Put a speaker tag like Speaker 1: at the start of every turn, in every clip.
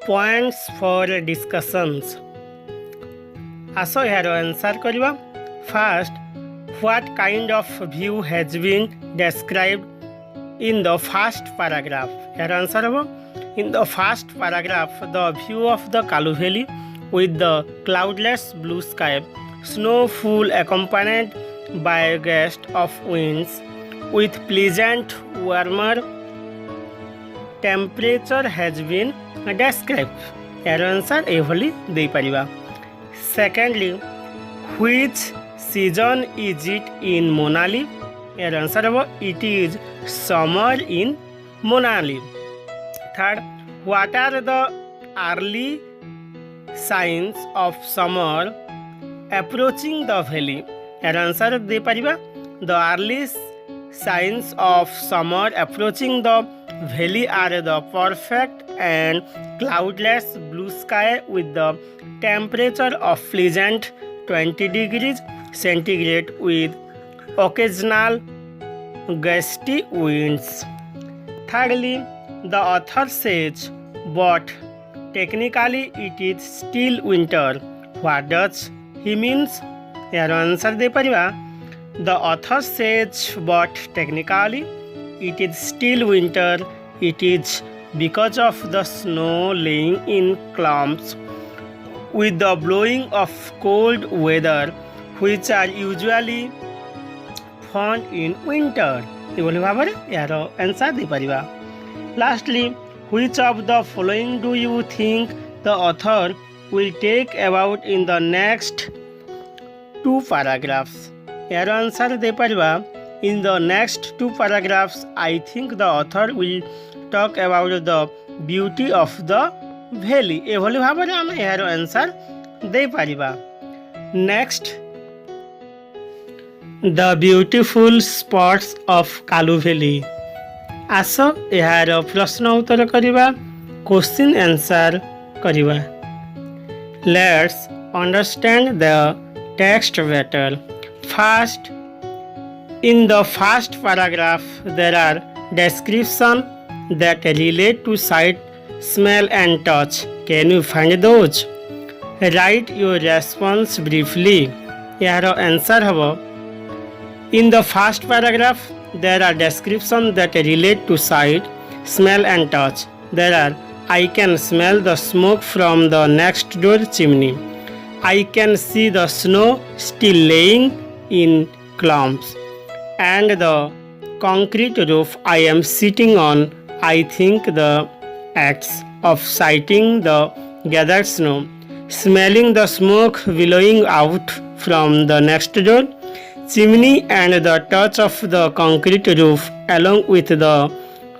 Speaker 1: Points for discussions. आसो यार answer करवा. First, what kind of view has been described in the first paragraph? यार answer हो. In the first paragraph, the view of the Kalu Valley with the cloudless blue sky, snowfall accompanied by a gust of winds, with pleasant warmer temperature has been described. यार answer एभली दे परिबा. Secondly, which season is it in Monali? यार answer हो it is summer in Monali. Third, what are the early signs of summer approaching the valley? यार answer दे परिबा. The early signs of summer approaching the valley are the perfect and cloudless blue sky with the temperature of pleasant 20 degrees centigrade with occasional gusty winds. Thirdly, the author says, but technically it is still winter. What does he means? यार answer दे परिबा. The author says, but technically it is still winter. It is because of the snow laying in clumps with the blowing of cold weather which are usually found in winter. ଏଭଳି ଭାବରେ ଏହାର answer ଦେଇପାରିବା. Lastly, which of the following do you think the author will take about in the next two paragraphs? एହାର answer ଦେଇପାରିବା. In the next two paragraphs, I think the author will talk about the beauty of the valley. ଏଭଳି ଭାବରେ ଆମେ ଏହାର answer ଦେଇପାରିବା. Next, the beautiful spots of Kalu Valley. ଆସ ଏହାର ପ୍ରଶ୍ନ ଉତ୍ତର କରିବା. Question answer କରିବା. Let's understand the text better. First, in the first paragraph, there are descriptions that relate to sight, smell and touch. Can you find those? Write your response briefly. यार answer हबो. In the first paragraph, there are descriptions that relate to sight, smell and touch. There are, I can smell the smoke from the next door chimney. I can see the snow still laying in clumps. And the concrete roof I am sitting on. I think the acts of sighting the gathered snow, smelling the smoke billowing out from the next door chimney and the touch of the concrete roof along with the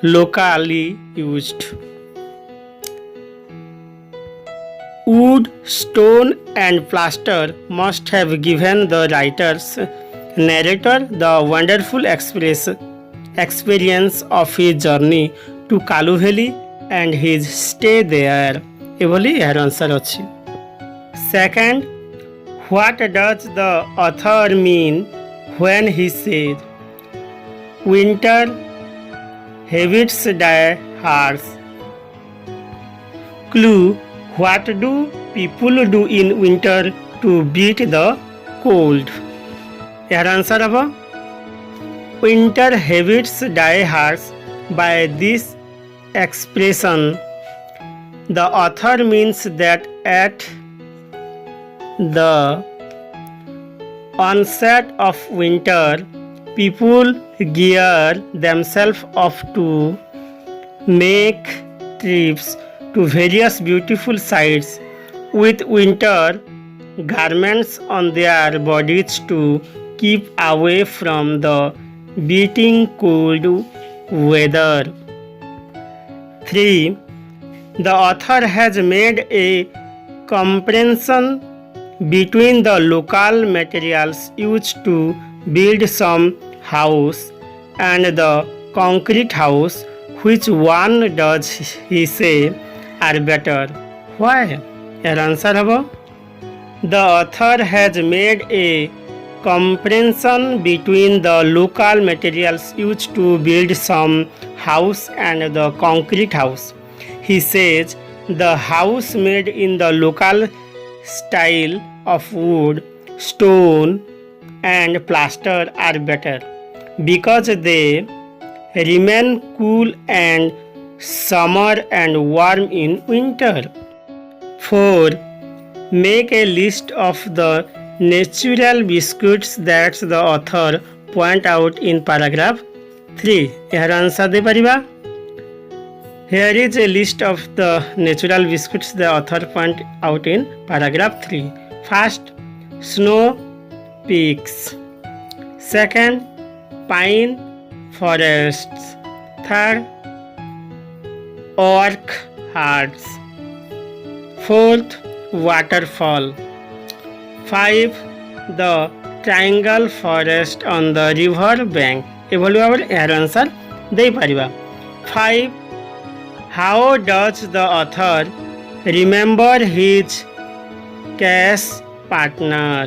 Speaker 1: locally used wood, stone and plaster must have given the writer's narrator the wonderful experience of his journey to Kalu Valley and his stay there. एभली यार answer अछि. Second, what does the author mean when he says winter habits die harsh? Clue, what do people do in winter to beat the cold? यार answer हबो. Winter habits die harsh. By this expression, the author means that at the onset of winter, people gear themselves up to make trips to various beautiful sites with winter garments on their bodies to keep away from the beating cold weather. 3. The author has made a comparison between the local materials used to build some house and the concrete house. Which one does he say are better? Why? Your answer habo. The author has made a comparison between the local materials used to build some house and the concrete house. He says The house made in the local style of wood, stone, and plaster are better because they remain cool and summer and warm in winter. 4. Make a list of the natural biscuits that the author point out in paragraph 3. एहार answer दे परिबा. Here is a list of the natural biscuits the author point out in paragraph 3. First, snow peaks. Second, pine forests. Third, oak hearts. Fourth, waterfall. 5. The triangle forest on the river bank. এভাবে ভাবে এর answer দেই পারিবা. 5. How does the author remember his chess partner?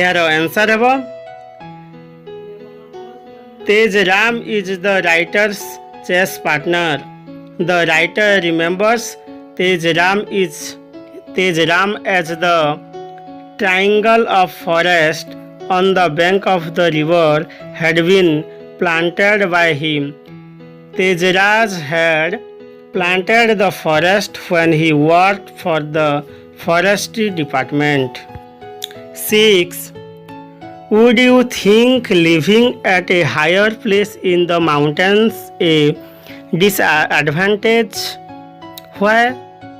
Speaker 1: এর answer হবে Tejram is the writer's chess partner. The writer remembers Tejram as the triangle of forest on the bank of the river had been planted by him. Tejraj had planted the forest when he worked for the forestry department. 6. Would you think living at a higher place in the mountains a disadvantage? Why?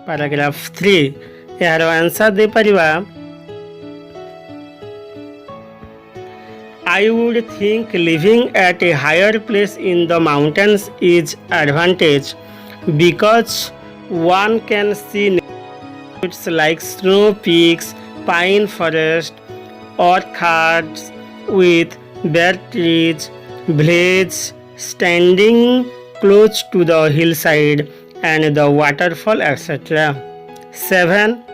Speaker 1: Paragraph 3. यार answer दे परिवा. I would think living at a higher place in the mountains is advantage because one can see it's like snow peaks, pine forest, orchards with bare trees, villages standing close to the hillside and the waterfall, etc. 7.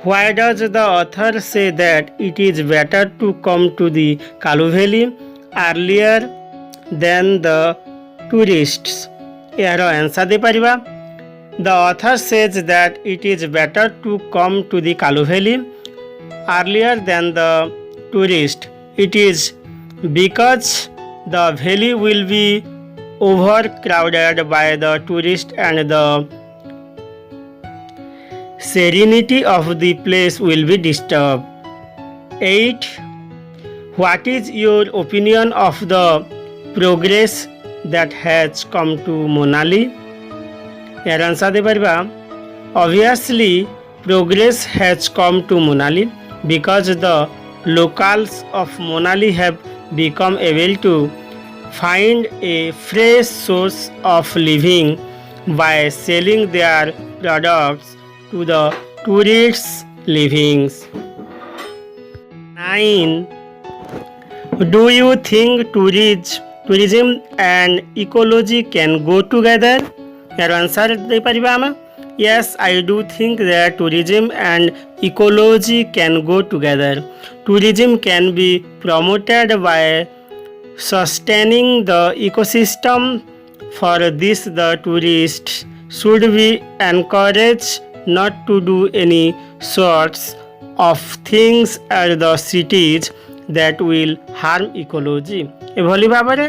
Speaker 1: Why does the author say that it is better to come to the Kalu Valley earlier than the tourists? यार answer दे परिबा. The author says that it is better to come to the Kalu Valley earlier than the tourists. It is because the valley will be overcrowded by the tourists and the serenity of the place will be disturbed. 8. What is your opinion of the progress that has come to Monali? Your answer de pariba. Obviously, progress has come to Monali because the locals of Monali have become able to find a fresh source of living by selling their products to the tourists' livings. 9. Do you think tourism and ecology can go together? Your answer de pariba ama. Yes, I do think that tourism and ecology can go together. Tourism can be promoted by sustaining the ecosystem. For this, the tourists should be encouraged not to do any sorts of things at the cities that will harm ecology. এভাবে ভাবে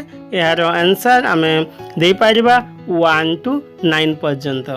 Speaker 1: এর answer আমি দেই পারিবা 1 to 9 পর্যন্ত.